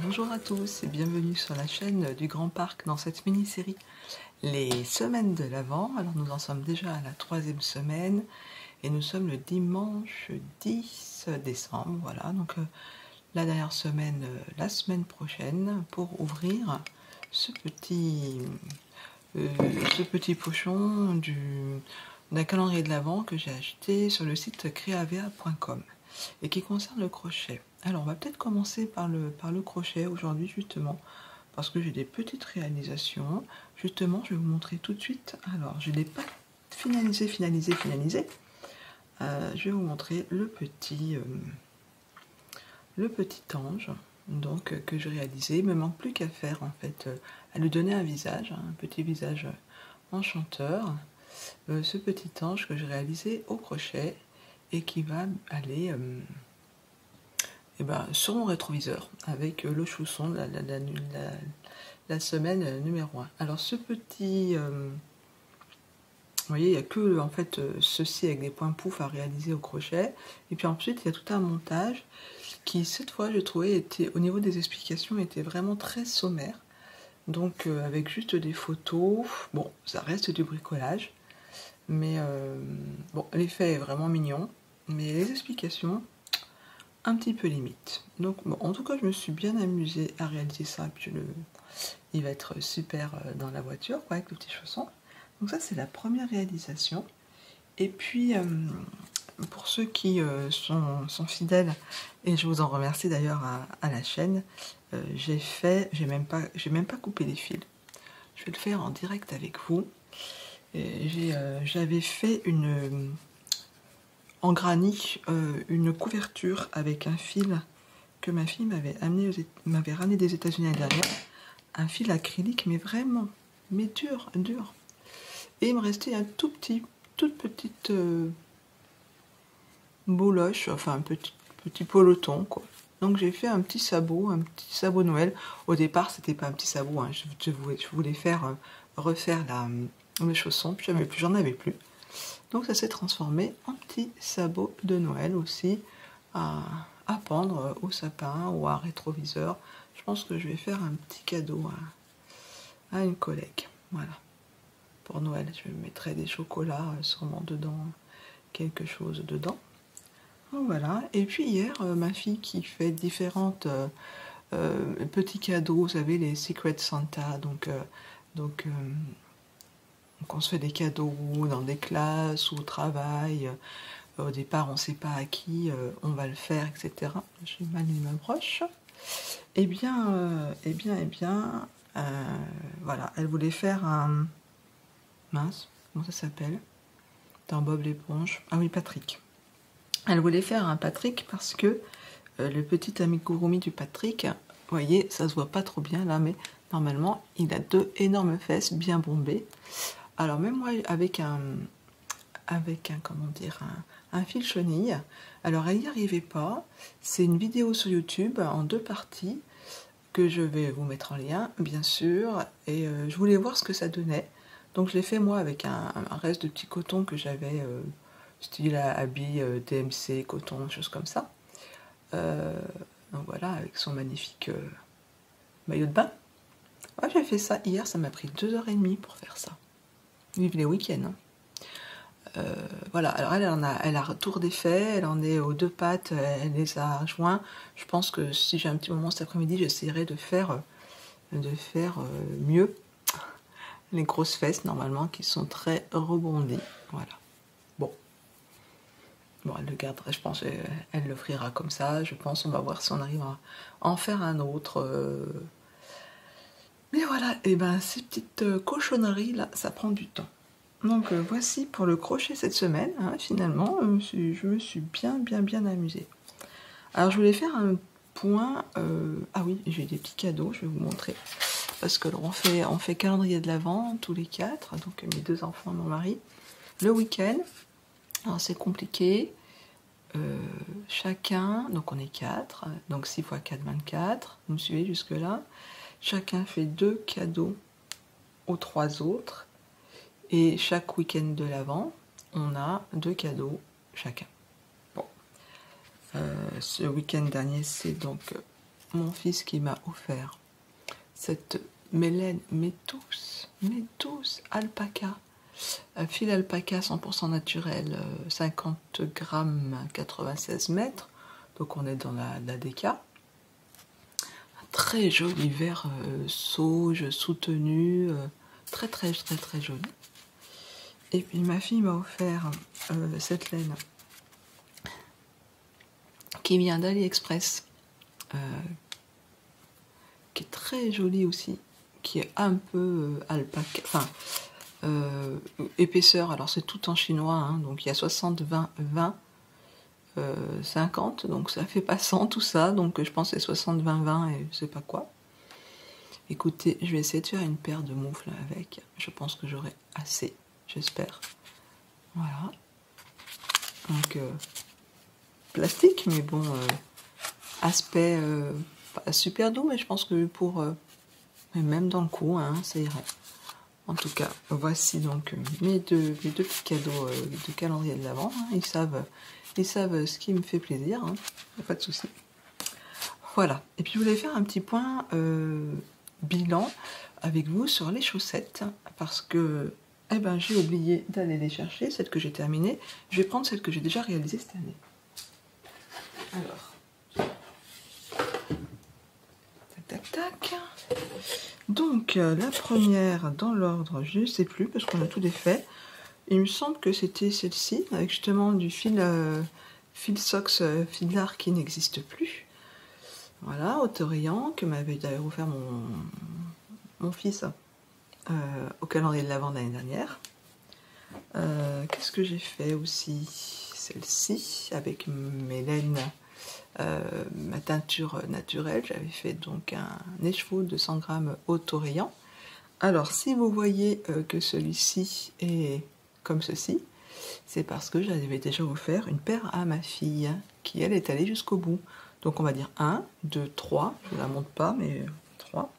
Bonjour à tous et bienvenue sur la chaîne du Grand Parc dans cette mini-série Les semaines de l'Avent. Alors nous en sommes déjà à la 3e semaine et nous sommes le dimanche 10 décembre. Voilà, donc la dernière semaine, la semaine prochaine pour ouvrir ce petit pochon d'un calendrier de l'Avent que j'ai acheté sur le site creavea.com et qui concerne le crochet. Alors on va peut-être commencer par le crochet aujourd'hui justement parce que j'ai des petites réalisations. Justement je vais vous montrer tout de suite. Alors je ne l'ai pas finalisé. Je vais vous montrer le petit ange donc que j'ai réalisé. Il me manque plus qu'à faire en fait, à lui donner un visage, un petit visage enchanteur. Ce petit ange que j'ai réalisé au crochet et qui va aller sur mon rétroviseur avec le chausson la semaine numéro 1. Alors ce petit, vous voyez, il n'y a que en fait ceci avec des points poufs à réaliser au crochet. Et puis ensuite il y a tout un montage qui cette fois je trouvais était au niveau des explications était vraiment très sommaire. Donc avec juste des photos, bon ça reste du bricolage. Mais bon, l'effet est vraiment mignon, mais les explications, un petit peu limite. Donc bon, en tout cas, je me suis bien amusée à réaliser ça. Et puis il va être super dans la voiture, quoi, avec le petit chausson. Donc ça, c'est la première réalisation. Et puis, pour ceux qui sont fidèles, et je vous en remercie d'ailleurs à la chaîne, j'ai même pas coupé les fils. Je vais le faire en direct avec vous. J'avais fait en granit une couverture avec un fil que ma fille m'avait ramené des États-Unis l'année dernière, un fil acrylique mais vraiment dur. Et il me restait un toute petite boloche, enfin un petit peloton quoi. Donc j'ai fait un petit sabot Noël. Au départ c'était pas un petit sabot, hein. Je voulais refaire mes chaussons, puis j'en avais plus. Donc ça s'est transformé en petit sabot de Noël aussi à pendre au sapin ou à rétroviseur. Je pense que je vais faire un petit cadeau à une collègue. Voilà. Pour Noël, je mettrai des chocolats sûrement dedans, quelque chose dedans. Donc voilà. Et puis hier, ma fille qui fait différentes petits cadeaux, vous savez, les Secret Santa, donc on se fait des cadeaux dans des classes ou au travail. Au départ, on ne sait pas à qui on va le faire, etc. J'ai mal mis ma broche. Voilà, elle voulait faire un... Mince, comment ça s'appelle? Dans Bob l'éponge. Ah oui, Patrick. Elle voulait faire un Patrick parce que le petit amigurumi du Patrick, vous voyez, ça se voit pas trop bien là, mais normalement, il a 2 énormes fesses bien bombées. Alors même moi, avec un fil chenille, alors elle n'y arrivait pas. C'est une vidéo sur YouTube en 2 parties que je vais vous mettre en lien, bien sûr. Et je voulais voir ce que ça donnait. Donc je l'ai fait moi avec un reste de petit coton que j'avais, style habit DMC, coton, choses comme ça. Donc voilà, avec son magnifique maillot de bain. Ouais, j'ai fait ça hier, ça m'a pris 2h30 pour faire ça. Vive les week-ends. Voilà, alors elle a retour d'effet, elle en est aux 2 pattes, elle les a joints. Je pense que si j'ai un petit moment cet après-midi, j'essaierai de faire mieux. Les grosses fesses, normalement, qui sont très rebondies. Voilà. Bon, elle le gardera, je pense, elle l'offrira comme ça. Je pense, on va voir si on arrive à en faire un autre. Mais voilà, et ben ces petites cochonneries là, ça prend du temps. Donc voici pour le crochet cette semaine, hein, finalement, je me suis bien amusée. Alors je voulais faire un point, ah oui, j'ai des petits cadeaux, je vais vous montrer. Parce que on fait calendrier de l'Avent tous les 4, donc mes 2 enfants et mon mari, le week-end. Alors c'est compliqué, chacun, donc on est 4, donc 6 x 4, 24, vous me suivez jusque là. Chacun fait 2 cadeaux aux 3 autres. Et chaque week-end de l'Avent, on a 2 cadeaux chacun. Bon. Ce week-end dernier, c'est donc mon fils qui m'a offert cette Mélène Métous alpaca, fil alpaca 100% naturel, 50 grammes, 96 mètres, donc on est dans la DK. Un très joli vert sauge soutenu, très joli. Et puis ma fille m'a offert cette laine qui vient d'AliExpress, qui est très jolie aussi, qui est un peu alpaca, enfin épaisseur, alors c'est tout en chinois, hein, donc il y a 60, 20, 20, 50, donc ça fait pas 100 tout ça, donc je pense que c'est 60, 20, 20 et je sais pas quoi. Écoutez, je vais essayer de faire une paire de moufles avec, je pense que j'aurai assez, j'espère. Voilà. Donc plastique, mais bon, aspect pas super doux, mais je pense que pour même dans le cou, hein, ça irait. En tout cas, voici donc mes deux petits cadeaux de calendrier de l'Avent. Hein. Ils savent ce qui me fait plaisir, hein. Pas de souci. Voilà. Et puis je voulais faire un petit point bilan avec vous sur les chaussettes, parce que eh ben, j'ai oublié d'aller les chercher, celles que j'ai terminées. Je vais prendre celles que j'ai déjà réalisées cette année. Alors, tac, tac. Donc, la première, dans l'ordre, je ne sais plus, parce qu'on a tout défait. Il me semble que c'était celle-ci, avec justement du fil Sox fil d'art qui n'existe plus. Voilà, Autorient, que m'avait d'ailleurs offert mon fils au calendrier de l'Avent de l'année dernière. Qu'est-ce que j'ai fait aussi? Celle-ci, avec mes laines, ma teinture naturelle. J'avais fait donc un écheveau de 100 grammes Autorient. Alors, si vous voyez que celui-ci est comme ceci, c'est parce que j'avais déjà offert une paire à ma fille, qui elle est allée jusqu'au bout. Donc on va dire 1, 2, 3, je ne la montre pas, mais 3.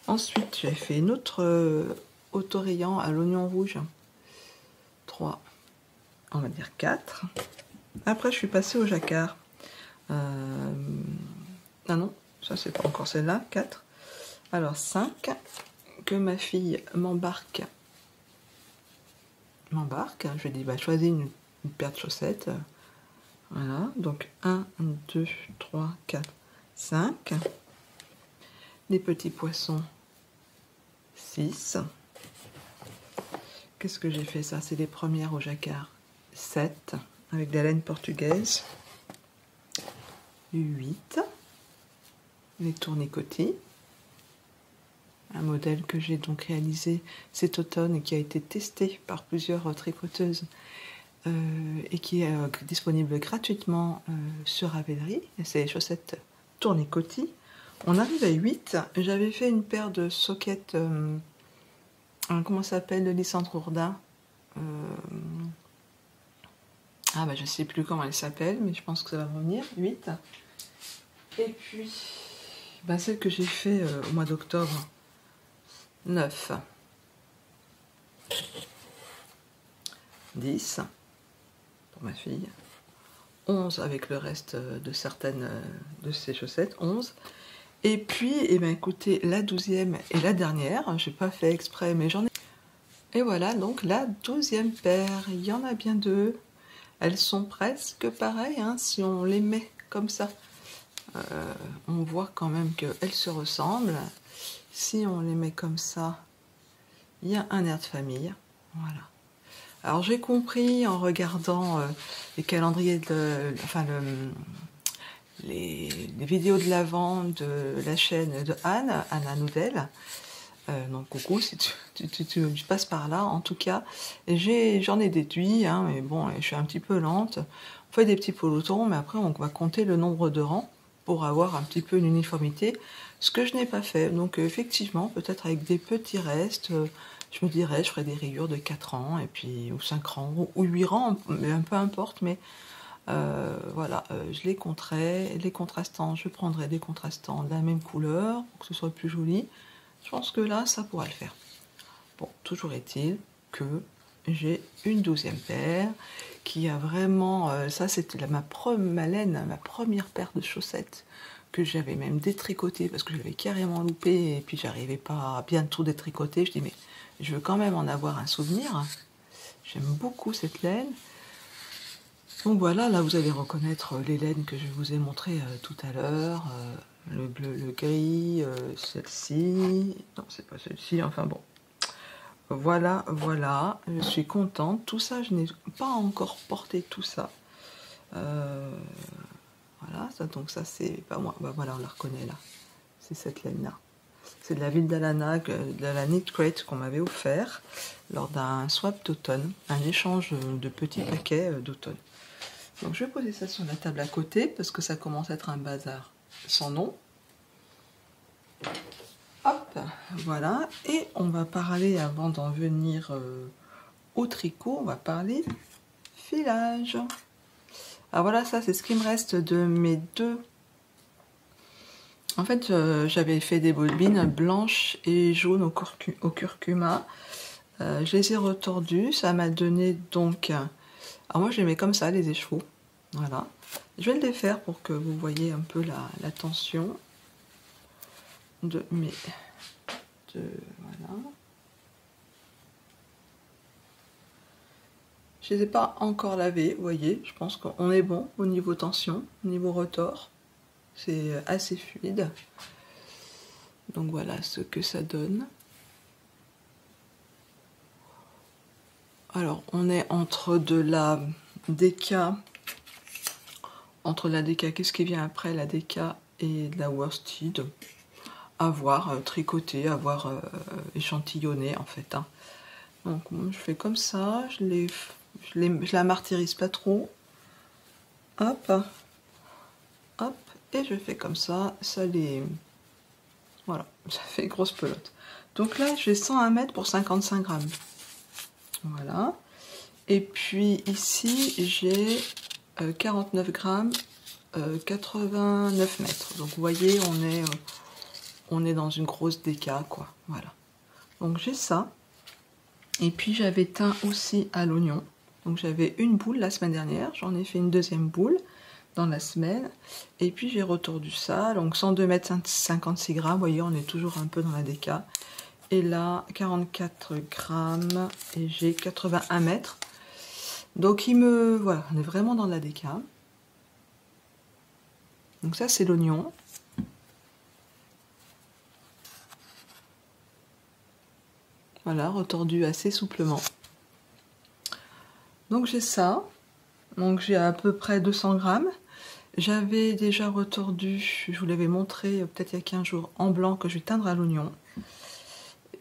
Ensuite, j'ai fait une autre Autorient à l'oignon rouge, 3, on va dire 4. Après, je suis passée au jacquard. Ah non, ça c'est pas encore celle-là, 4. Alors 5, que ma fille m'embarque. Je lui ai dit, bah, choisis une paire de chaussettes. Voilà, donc 1, 2, 3, 4, 5. Les petits poissons, 6. Qu'est-ce que j'ai fait? Ça, c'est les premières au jacquard. 7, avec de la laine portugaise. 8. Les tournicotis. Un modèle que j'ai donc réalisé cet automne et qui a été testé par plusieurs tricoteuses et qui est disponible gratuitement sur Ravelry. C'est les chaussettes tournicotis. On arrive à 8. J'avais fait une paire de sockets, comment ça s'appelle, de Lysandre Ourdin. Ah bah je sais plus comment elle s'appelle, mais je pense que ça va revenir. 8. Et puis, bah, celle que j'ai fait au mois d'octobre, 9, 10 pour ma fille, 11 avec le reste de certaines de ces chaussettes, 11. Et puis, eh ben, écoutez, la 12e et la dernière, je n'ai pas fait exprès, mais j'en ai. Et voilà, donc la 12e paire, il y en a bien 2. Elles sont presque pareilles, hein, si on les met comme ça. On voit quand même qu'elles se ressemblent. Si on les met comme ça, il y a un air de famille. Voilà. Alors j'ai compris en regardant les calendriers les vidéos de l'Avent de la chaîne de Anna Noudel. Donc coucou si tu passes par là. En tout cas, j'en ai déduit, hein, mais bon, je suis un petit peu lente. On fait des petits pelotons, mais après on va compter le nombre de rangs pour avoir un petit peu une uniformité, ce que je n'ai pas fait. Donc effectivement, peut-être avec des petits restes, je me dirais, je ferai des rayures de 4 rangs, et puis, ou 5 rangs, ou 8 rangs, mais peu importe, mais voilà, je les compterai. Les contrastants, je prendrai des contrastants de la même couleur, pour que ce soit plus joli. Je pense que là, ça pourra le faire. Bon, toujours est-il que j'ai une 12e paire qui a vraiment... ça, c'était ma première paire de chaussettes que j'avais même détricoté parce que je l'avais carrément loupé et puis j'arrivais pas à bien tout détricoter. Je dis mais je veux quand même en avoir un souvenir. J'aime beaucoup cette laine. Donc voilà, là vous allez reconnaître les laines que je vous ai montrées tout à l'heure. Le bleu, le gris, celle-ci. Non, c'est pas celle-ci, enfin bon. Voilà, voilà, je suis contente. Tout ça, je n'ai pas encore porté tout ça. Voilà, ça, donc ça c'est pas moi. Bah voilà, on la reconnaît là. C'est cette laine-là. C'est de la ville d'Alana, de la Knit Crate qu'on m'avait offert lors d'un swap d'automne, un échange de petits paquets d'automne. Donc je vais poser ça sur la table à côté parce que ça commence à être un bazar sans nom. Hop, voilà. Et on va parler, avant d'en venir au tricot, on va parler filage. Alors voilà, ça c'est ce qui me reste de mes deux. En fait, j'avais fait des bobines blanches et jaunes au curcuma. Je les ai retordues, ça m'a donné donc... Alors moi, je les mets comme ça, les écheveaux. Voilà. Je vais le défaire pour que vous voyez un peu la tension de mes... voilà. Je les ai pas encore lavés, vous voyez. Je pense qu'on est bon au niveau tension, au niveau retors. C'est assez fluide. Donc voilà ce que ça donne. Alors on est entre de la DK, qu'est-ce qui vient après la DK et de la worsted, à voir tricoter, à voir échantillonner en fait. Hein. Donc je fais comme ça, je la martyrise pas trop. Hop, hop, et je fais comme ça, ça les... Voilà, ça fait grosse pelote. Donc là, j'ai 101 mètres pour 55 grammes. Voilà. Et puis ici, j'ai 49 grammes, 89 mètres. Donc vous voyez, on est dans une grosse DK, quoi. Voilà. Donc j'ai ça. Et puis j'avais teint aussi à l'oignon. Donc j'avais une boule la semaine dernière. J'en ai fait une deuxième boule dans la semaine. Et puis j'ai retordu ça. Donc 102 mètres 56 grammes. Vous voyez, on est toujours un peu dans la DK. Et là, 44 grammes et j'ai 81 mètres. Donc voilà, on est vraiment dans la DK. Donc ça, c'est l'oignon. Voilà, retordu assez souplement. Donc j'ai ça. Donc j'ai à peu près 200 grammes. J'avais déjà retordu, je vous l'avais montré peut-être il y a 15 jours, en blanc que je vais teindre à l'oignon.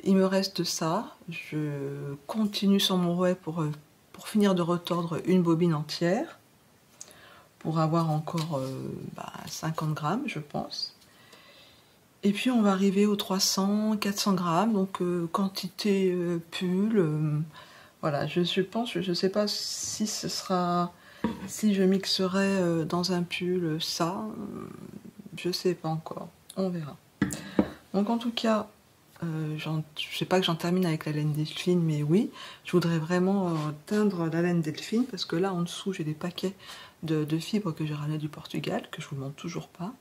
Il me reste ça. Je continue sur mon rouet pour finir de retordre une bobine entière. Pour avoir encore 50 grammes, je pense. Et puis on va arriver aux 300-400 grammes, donc quantité pull. Voilà, je pense, je ne sais pas si ce sera... Si je mixerai dans un pull ça, je ne sais pas encore, on verra. Donc en tout cas, je ne sais pas que j'en termine avec la laine Delphine, mais oui, je voudrais vraiment teindre la laine Delphine, parce que là en dessous j'ai des paquets de fibres que j'ai ramenées du Portugal, que je vous montre toujours pas,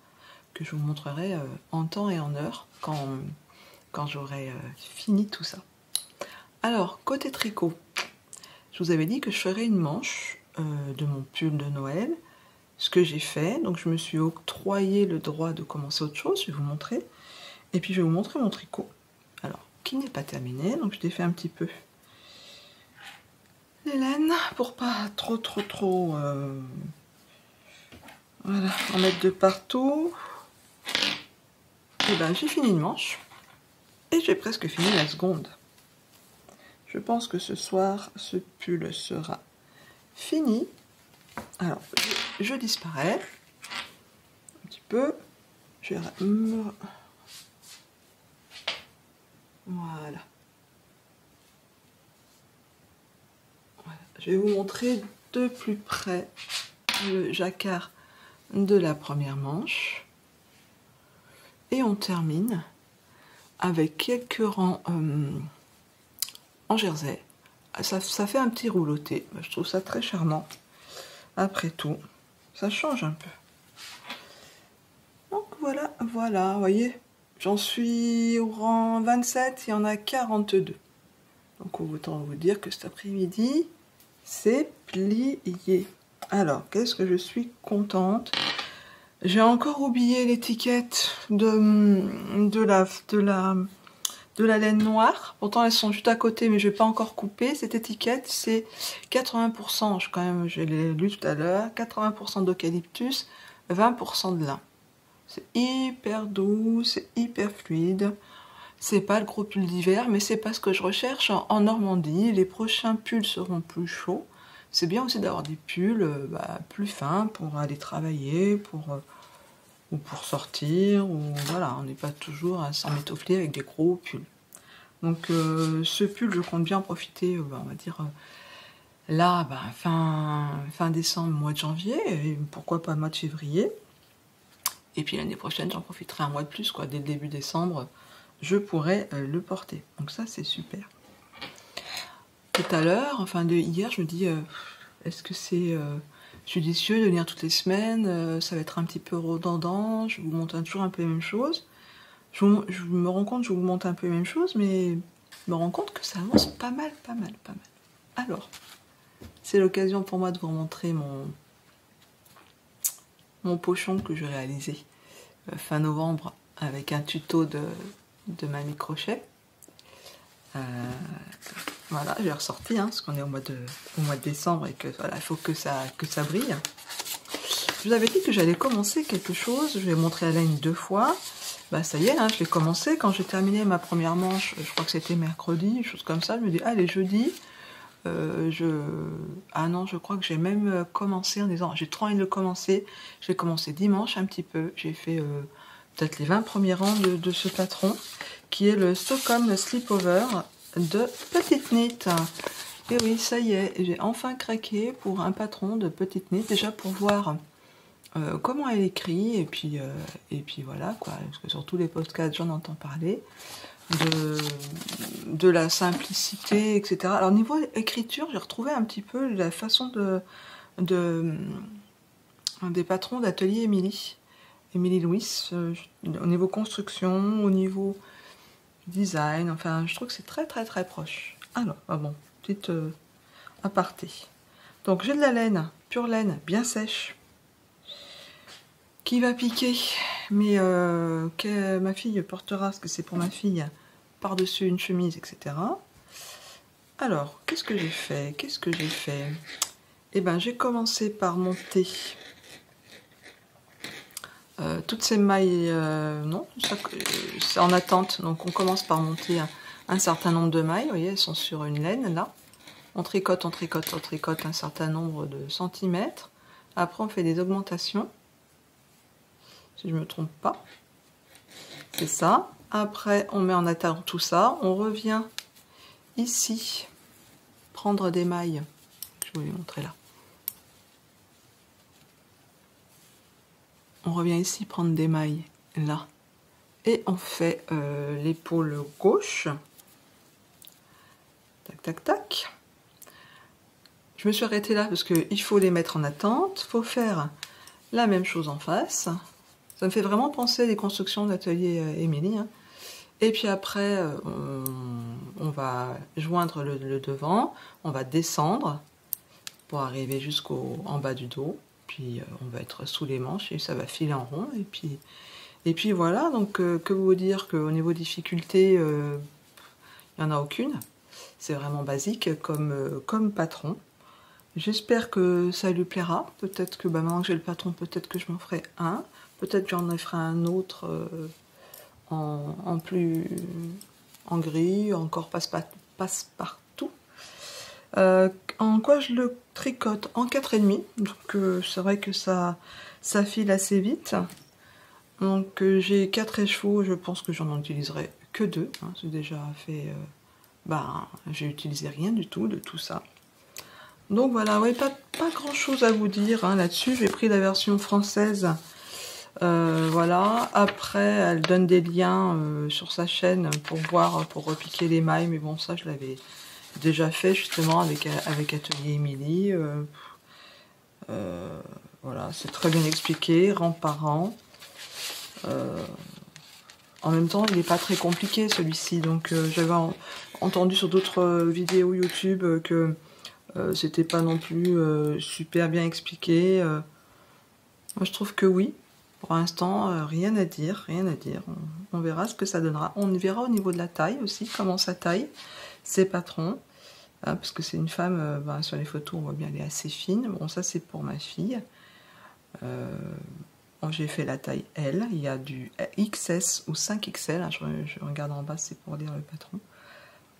que je vous montrerai en temps et en heure, quand j'aurai fini tout ça. Alors, côté tricot, je vous avais dit que je ferais une manche de mon pull de Noël, ce que j'ai fait. Donc je me suis octroyé le droit de commencer autre chose, je vais vous montrer. Et puis je vais vous montrer mon tricot, alors qui n'est pas terminé, donc je défais un petit peu les laines pour pas trop voilà, en mettre de partout. Et ben j'ai fini une manche et j'ai presque fini la seconde. Je pense que ce soir ce pull sera fini. Alors je disparais un petit peu, je vais voilà. Je vais vous montrer de plus près le jacquard de la première manche. Et on termine avec quelques rangs en jersey. Ça fait un petit rouloté. Je trouve ça très charmant. Après tout, ça change un peu. Donc voilà, vous voyez, j'en suis au rang 27, il y en a 42. Donc autant vous dire que cet après-midi, c'est plié. Alors, qu'est-ce que je suis contente. J'ai encore oublié l'étiquette de la laine noire. Pourtant, elles sont juste à côté, mais je vais pas encore couper. Cette étiquette, c'est 80%, je l'ai lu tout à l'heure, 80% d'eucalyptus, 20% de lin. C'est hyper doux, c'est hyper fluide. C'est pas le gros pull d'hiver, mais c'est pas ce que je recherche en Normandie. Les prochains pulls seront plus chauds. C'est bien aussi d'avoir des pulls plus fins pour aller travailler, ou pour sortir, ou voilà, on n'est pas toujours à s'emmitoufler avec des gros pulls. Donc ce pull, je compte bien en profiter, on va dire là, fin décembre, mois de janvier, et pourquoi pas mois de février. Et puis l'année prochaine, j'en profiterai un mois de plus, quoi. Dès le début décembre, je pourrai le porter. Donc ça, c'est super. Tout à l'heure, hier, je me dis, est-ce que c'est judicieux de lire toutes les semaines? Ça va être un petit peu redondant, je vous montre toujours un peu les mêmes choses. Je me rends compte que je vous montre un peu les mêmes choses, mais je me rends compte que ça avance pas mal. Alors, c'est l'occasion pour moi de vous montrer mon pochon que j'ai réalisé fin novembre avec un tuto de Mamie Crochet. Voilà, j'ai ressorti, parce qu'on est au mois de décembre et que voilà, il faut que ça brille. Je vous avais dit que j'allais commencer quelque chose, je vais montrer la laine 2 fois. Ça y est, je l'ai commencé quand j'ai terminé ma première manche, je crois que c'était mercredi, une chose comme ça. Je me dis, allez, jeudi, ah non, je crois que j'ai même commencé en disant, j'ai trop envie de le commencer. J'ai commencé dimanche un petit peu, j'ai fait peut-être les 20 premiers rangs de ce patron, qui est le Stockholm Slipover de Petite Knit. Et oui, ça y est, j'ai enfin craqué pour un patron de Petite Knit, déjà pour voir comment elle écrit, et puis voilà, quoi, parce que sur tous les podcasts, j'en entends parler, de la simplicité, etc. Alors, niveau écriture, j'ai retrouvé un petit peu la façon des patrons d'atelier Émilie Louis, au niveau construction, au niveau design, je trouve que c'est très proche. Alors, bon, petite aparté. Donc, j'ai de la laine, pure laine, bien sèche, qui va piquer, mais que ma fille portera, parce que c'est pour ma fille, par-dessus une chemise, etc. Alors, qu'est-ce que j'ai fait? Eh ben, j'ai commencé par monter toutes ces mailles, non, c'est en attente, donc on commence par monter un certain nombre de mailles, vous voyez, elles sont sur une laine, là. On tricote un certain nombre de centimètres. Après, on fait des augmentations, si je ne me trompe pas. C'est ça. Après, on met en attente tout ça. On revient ici, prendre des mailles. Je vais vous les montrer là. On revient ici prendre des mailles, là. Et on fait l'épaule gauche. Tac. Je me suis arrêtée là parce qu'il faut les mettre en attente. Il faut faire la même chose en face. Ça me fait vraiment penser à des constructions d'atelier Émilie. Et puis après, on va joindre le devant. On va descendre pour arriver jusqu'en bas du dos. Puis on va être sous les manches et ça va filer en rond. Et puis voilà, donc que vous dire qu'au niveau difficulté, il n'y en a aucune. C'est vraiment basique comme patron. J'espère que ça lui plaira. Peut-être que maintenant que j'ai le patron, peut-être que je m'en ferai un. Peut-être que j'en ferai un autre en gris, encore passe-partout. En quoi je le tricote? En 4,5. Donc c'est vrai que ça file assez vite. Donc j'ai 4 écheveaux, je pense que j'en utiliserai que 2. C'est déjà fait. J'ai utilisé rien du tout de tout ça. Donc voilà, ouais, pas grand chose à vous dire là-dessus. J'ai pris la version française. Voilà. Après, elle donne des liens sur sa chaîne pour voir, pour repiquer les mailles. Mais bon, ça, je l'avais déjà fait justement avec Atelier Émilie. Voilà, c'est très bien expliqué, rang par rang. En même temps, il n'est pas très compliqué celui-ci. Donc j'avais entendu sur d'autres vidéos YouTube que c'était pas non plus super bien expliqué. Moi je trouve que oui. Pour l'instant, rien à dire, rien à dire. On verra ce que ça donnera. On verra au niveau de la taille aussi, comment ça taille, ses patrons. Hein, parce que c'est une femme, sur les photos, on voit bien, elle est assez fine. Bon, ça c'est pour ma fille. Bon, j'ai fait la taille L. Il y a du XS ou 5XL. Hein, je regarde en bas, c'est pour lire le patron.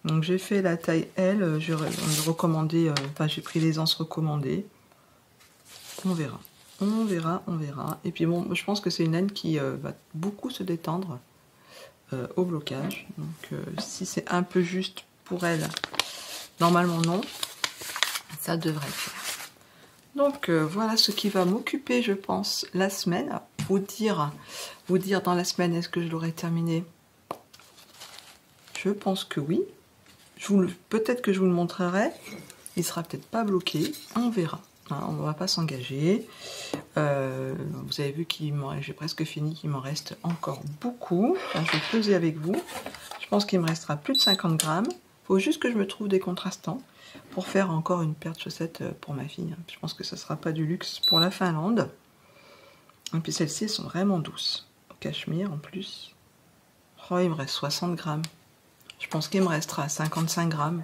Donc j'ai fait la taille L. On me recommandait, j'ai pris les anses recommandées. On verra. On verra, on verra. Et puis bon, je pense que c'est une laine qui va beaucoup se détendre au blocage. Donc si c'est un peu juste pour elle, normalement non, ça devrait le faire. Donc voilà ce qui va m'occuper, je pense, la semaine. Vous dire dans la semaine, est-ce que je l'aurai terminé? Je pense que oui. Peut-être que je vous le montrerai. Il sera peut-être pas bloqué. On verra. Hein, on ne va pas s'engager. Vous avez vu qu'il j'ai presque fini, qu'il m'en reste encore beaucoup. Enfin, je vais peser avec vous. Je pense qu'il me restera plus de 50 grammes. Il faut juste que je me trouve des contrastants pour faire encore une paire de chaussettes pour ma fille. Je pense que ce ne sera pas du luxe pour la Finlande. Et puis celles-ci, elles sont vraiment douces. Au cachemire en plus. Oh, il me reste 60 grammes. Je pense qu'il me restera 55 grammes.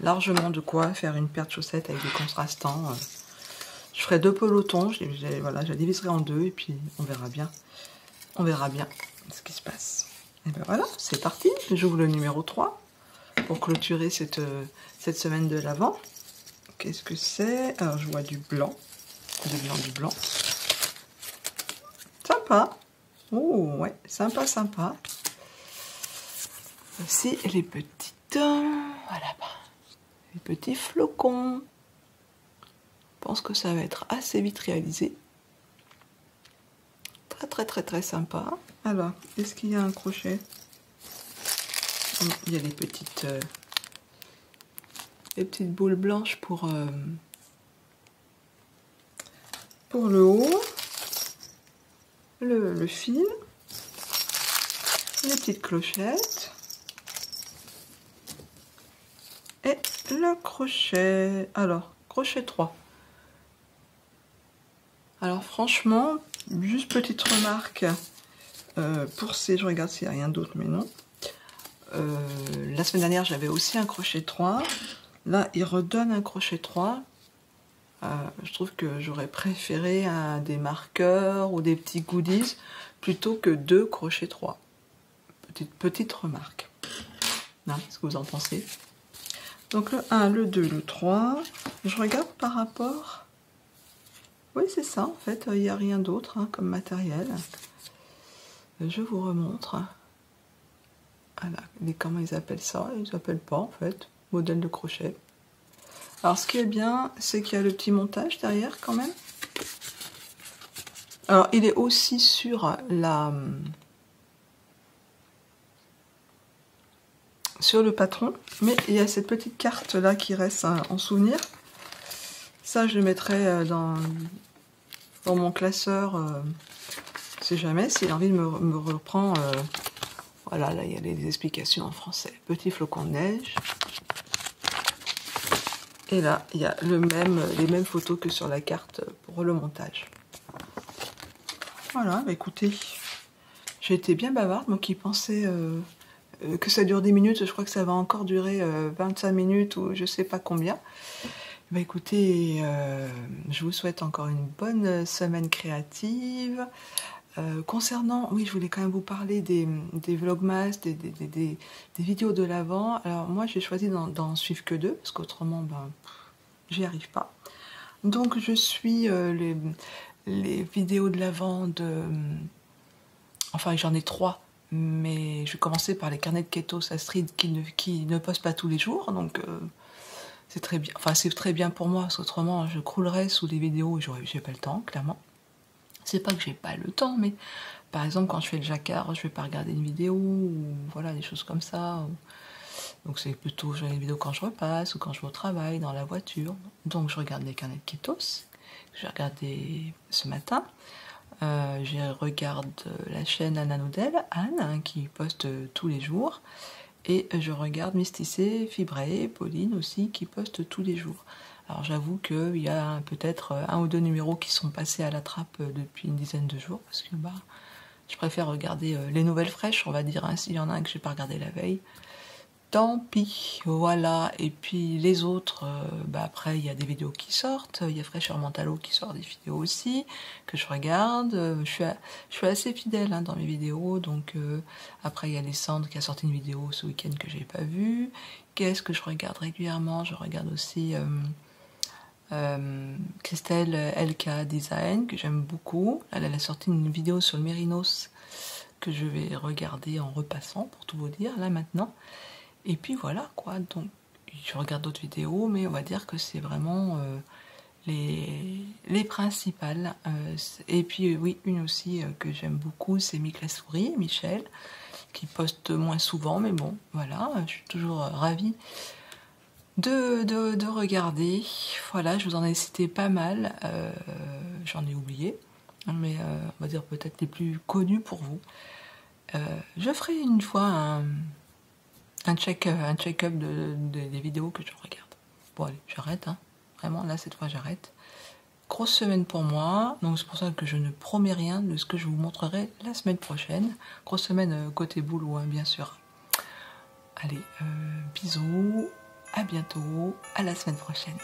Largement de quoi faire une paire de chaussettes avec des contrastants. Je ferai 2 pelotons, voilà, je la diviserai en 2 et puis on verra bien. On verra bien ce qui se passe. Et ben voilà, c'est parti. J'ouvre le numéro 3 pour clôturer cette semaine de l'Avent. Qu'est-ce que c'est? Alors je vois du blanc. Du blanc. Sympa. Oh ouais, sympa, sympa. Voici les petites. Voilà. Les petits flocons. Je pense que ça va être assez vite réalisé. Très sympa. Alors, est-ce qu'il y a un crochet? Il y a des petites boules blanches pour le haut, le fil, les petites clochettes et le crochet. Alors, crochet 3. Alors franchement, juste petite remarque pour je regarde s'il n'y a rien d'autre, mais non. La semaine dernière, j'avais aussi un crochet 3. Là, il redonne un crochet 3. Je trouve que j'aurais préféré des marqueurs ou des petits goodies plutôt que 2 crochets 3. Petite remarque. Qu'est-ce que vous en pensez? Donc le 1, le 2, le 3. Je regarde par rapport... Oui, c'est ça, en fait, il n'y a rien d'autre comme matériel. Je vous remontre. Voilà, comment ils appellent ça? Ils n'appellent pas, en fait, modèle de crochet. Alors, ce qui est bien, c'est qu'il y a le petit montage derrière, quand même. Alors, il est aussi sur sur le patron, mais il y a cette petite carte là qui reste en souvenir. Ça, je le mettrai dans mon classeur, si jamais, s'il a envie de me reprend. Voilà, là, il y a les explications en français. Petit flocon de neige. Et là, il y a les mêmes photos que sur la carte pour le montage. Voilà, bah écoutez, j'ai été bien bavarde, moi qui pensais que ça dure 10 minutes, je crois que ça va encore durer 25 minutes ou je sais pas combien. Bah écoutez, je vous souhaite encore une bonne semaine créative. Concernant, oui, je voulais quand même vous parler des vlogmas, des vidéos de l'Avent. Alors moi, j'ai choisi d'en suivre que 2, parce qu'autrement, j'y arrive pas. Donc je suis les vidéos de l'Avent enfin, j'en ai 3, mais je vais commencer par les carnets de ketos Astrid qui ne postent pas tous les jours, donc c'est très bien. Enfin, c'est très bien pour moi, parce qu'autrement, je croulerais sous les vidéos et j'ai pas le temps, clairement. C'est pas que j'ai pas le temps, mais par exemple, quand je fais le jacquard, je vais pas regarder une vidéo, ou voilà, des choses comme ça. Donc c'est plutôt, je regarde les vidéos quand je repasse, ou quand je vais au travail, dans la voiture. Donc je regarde les carnets de ketos, que j'ai regardé ce matin. Je regarde la chaîne Anna Nodel, Anne, hein, qui poste tous les jours. Et je regarde Mysticé, Fibrae, Pauline aussi, qui postent tous les jours. Alors j'avoue qu'il y a peut-être 1 ou 2 numéros qui sont passés à la trappe depuis une dizaine de jours, parce que je préfère regarder les nouvelles fraîches, on va dire, hein, s'il y en a un que j'ai pas regardé la veille. Tant pis, voilà. Et puis les autres, après il y a des vidéos qui sortent, il y a Fraîcheur Mentalo qui sort des vidéos aussi, que je regarde. Je suis assez fidèle, hein, dans mes vidéos, donc après il y a Alessandre qui a sorti une vidéo ce week-end que j'ai pas vue. Qu'est-ce que je regarde régulièrement? Je regarde aussi Christelle LK Design, que j'aime beaucoup. Elle a sorti une vidéo sur le Mérinos que je vais regarder en repassant, pour tout vous dire, là maintenant. Et puis voilà quoi, donc je regarde d'autres vidéos, mais on va dire que c'est vraiment les principales. Et puis oui, une aussi que j'aime beaucoup, c'est Mick Souris, Michel, qui poste moins souvent, mais bon, voilà, je suis toujours ravie de regarder. Voilà, je vous en ai cité pas mal, j'en ai oublié, mais on va dire peut-être les plus connus pour vous. Je ferai une fois un check-up des vidéos que je regarde. Bon allez, j'arrête, hein. Vraiment, là, cette fois, j'arrête. Grosse semaine pour moi, donc c'est pour ça que je ne promets rien de ce que je vous montrerai la semaine prochaine. Grosse semaine côté boulot, hein, bien sûr. Allez, bisous, à bientôt, à la semaine prochaine.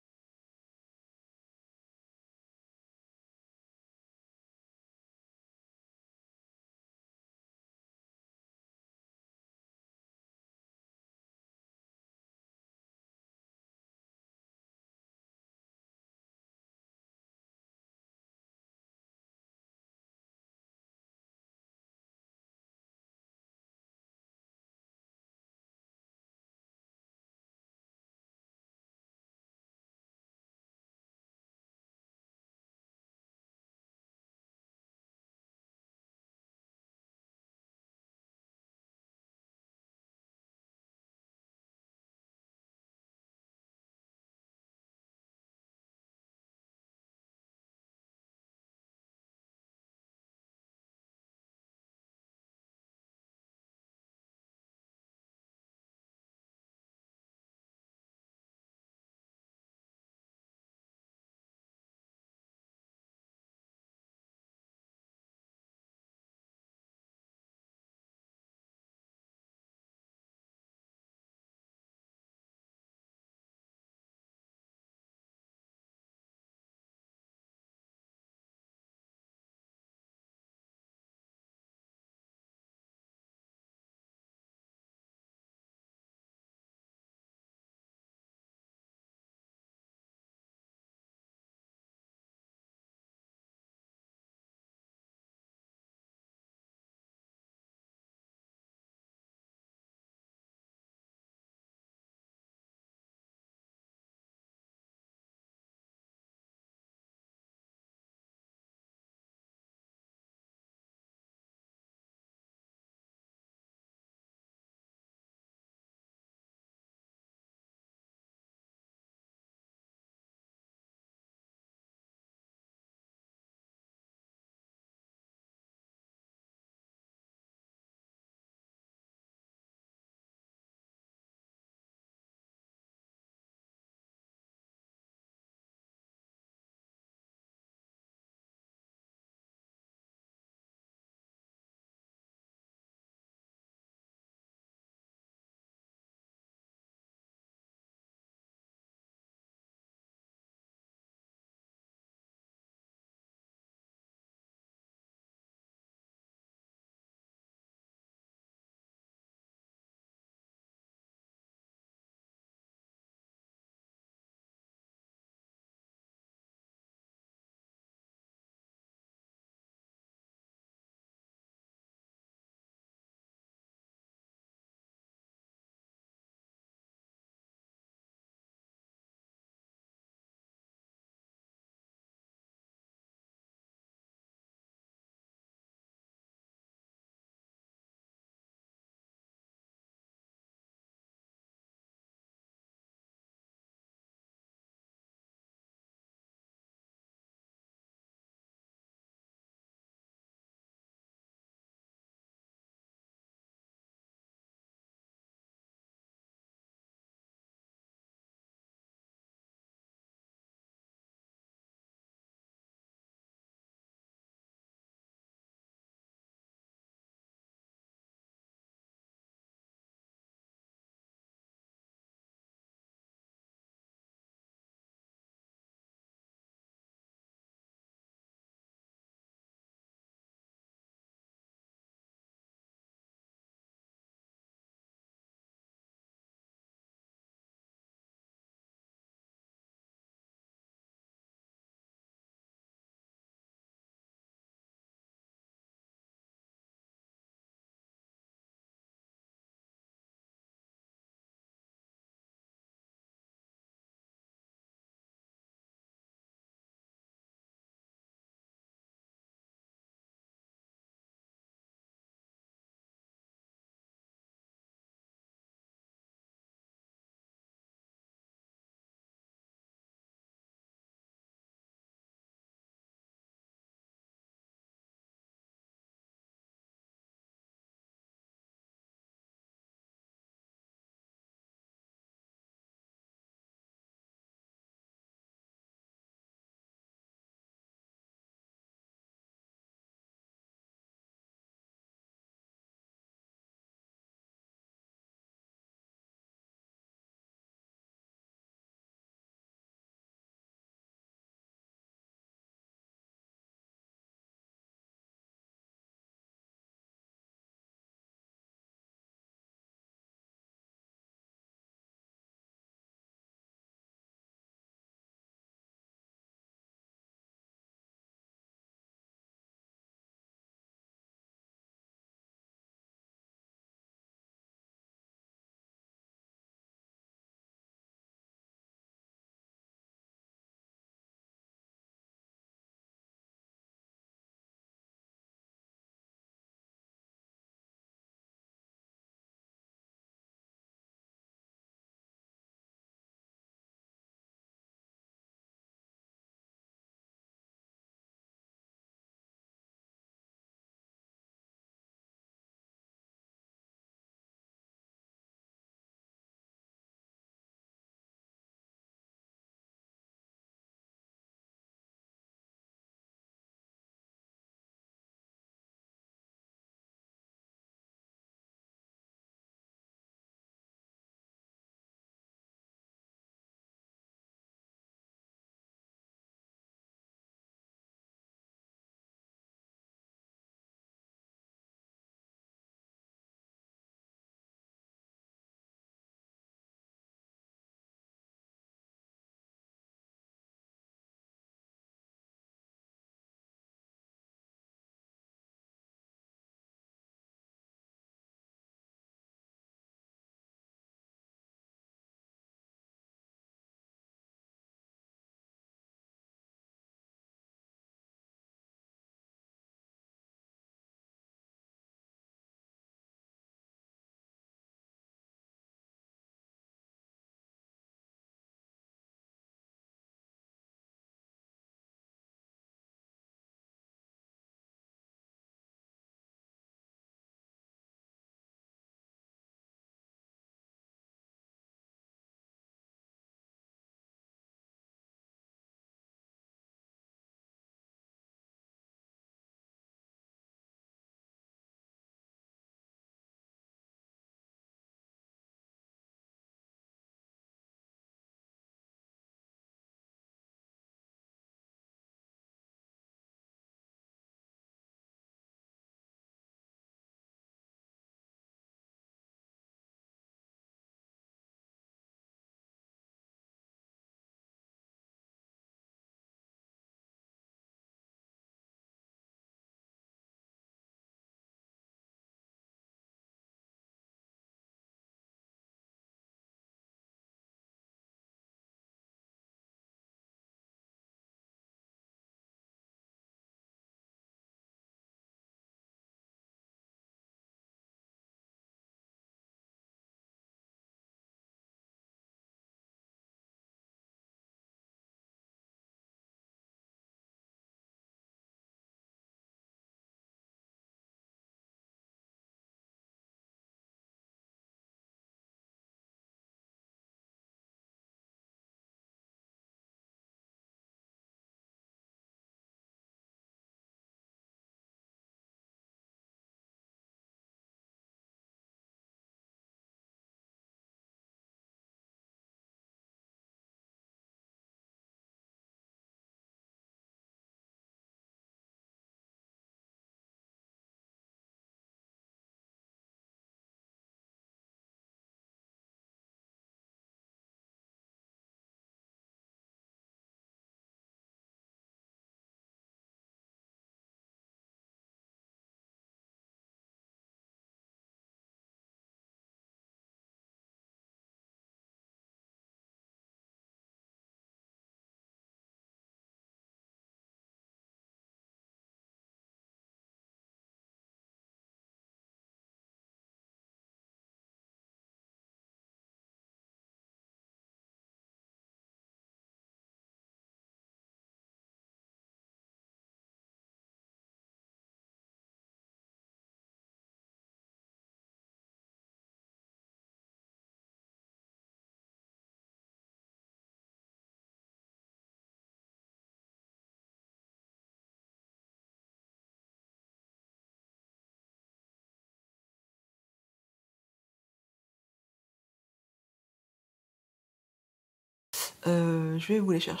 Je vais vous les chercher.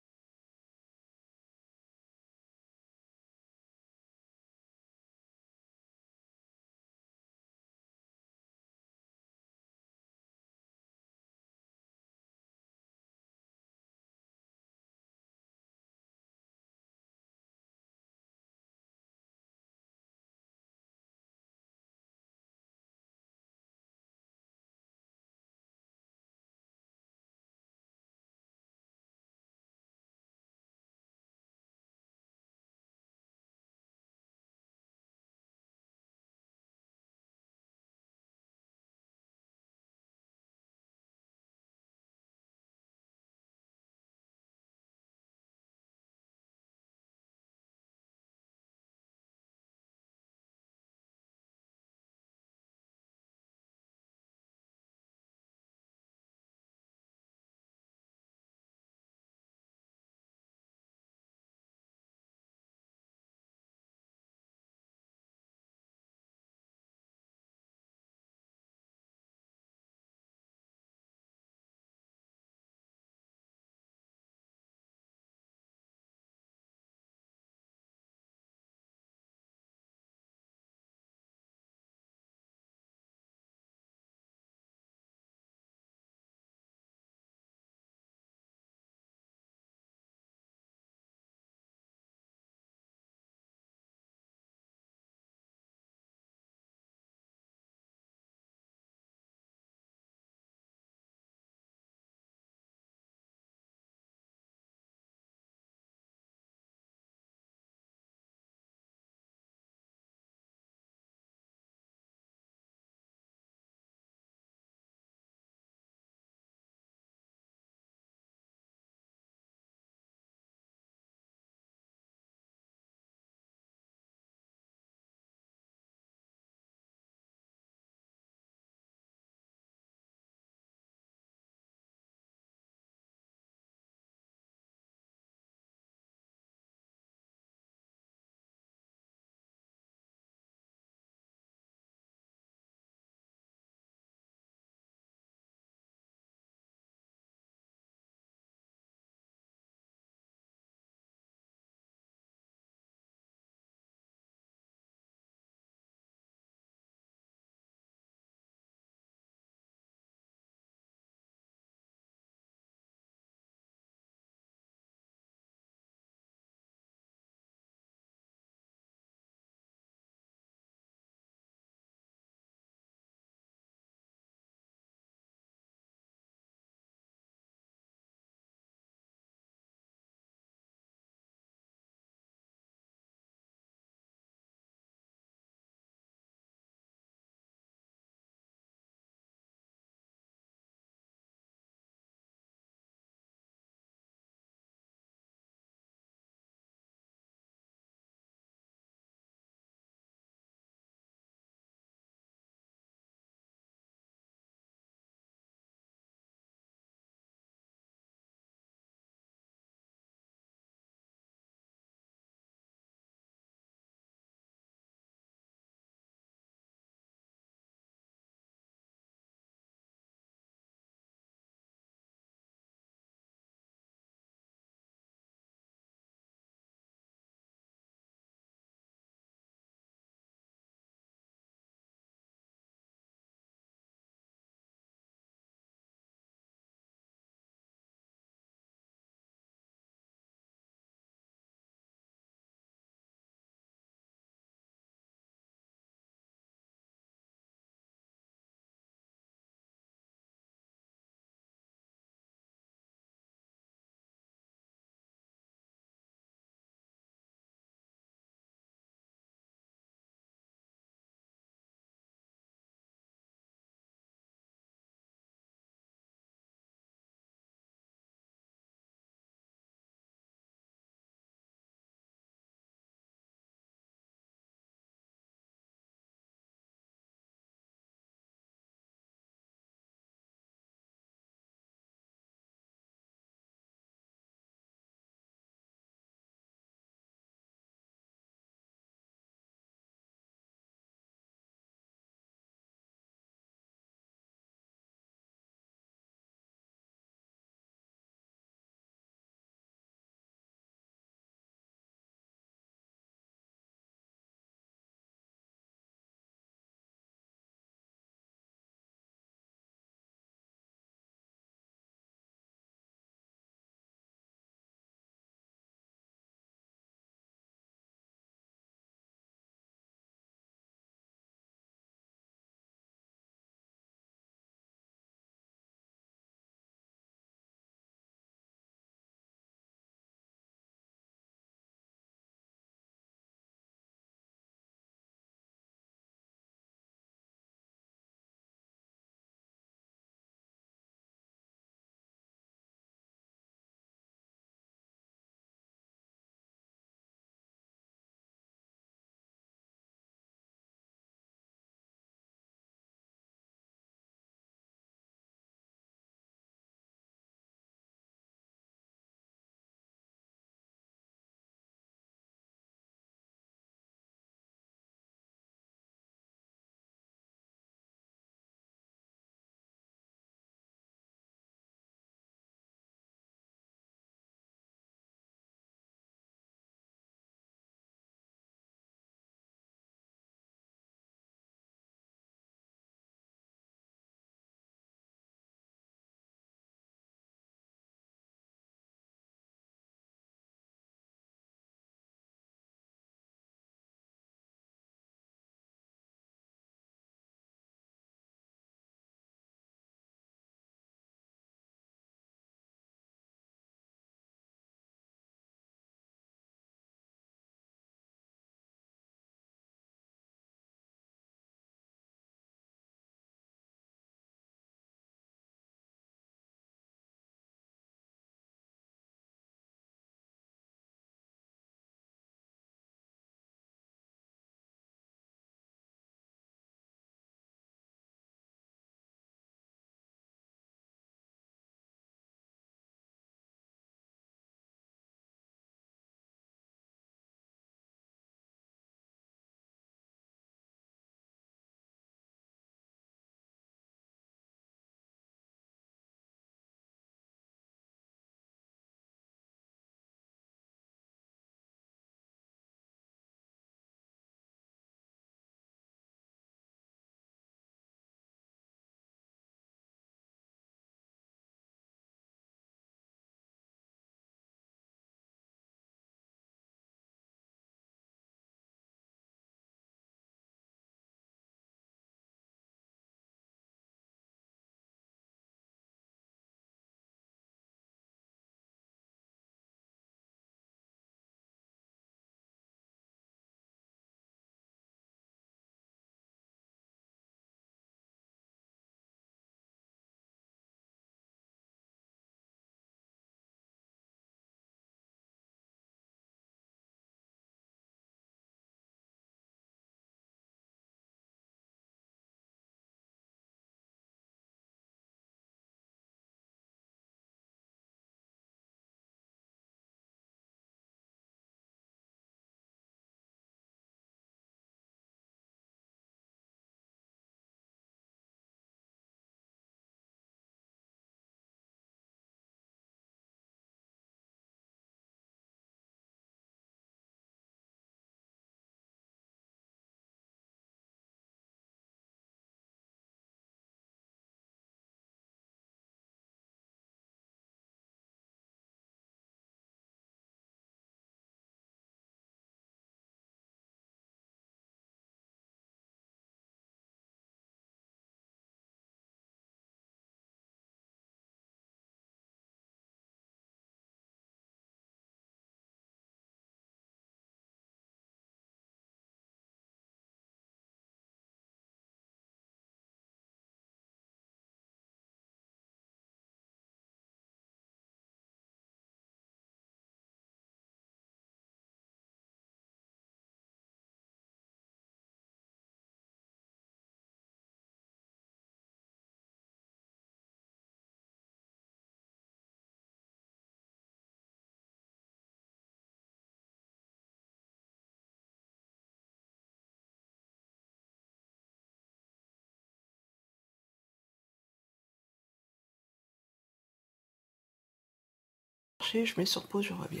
marché, je mets sur pause, je reviens.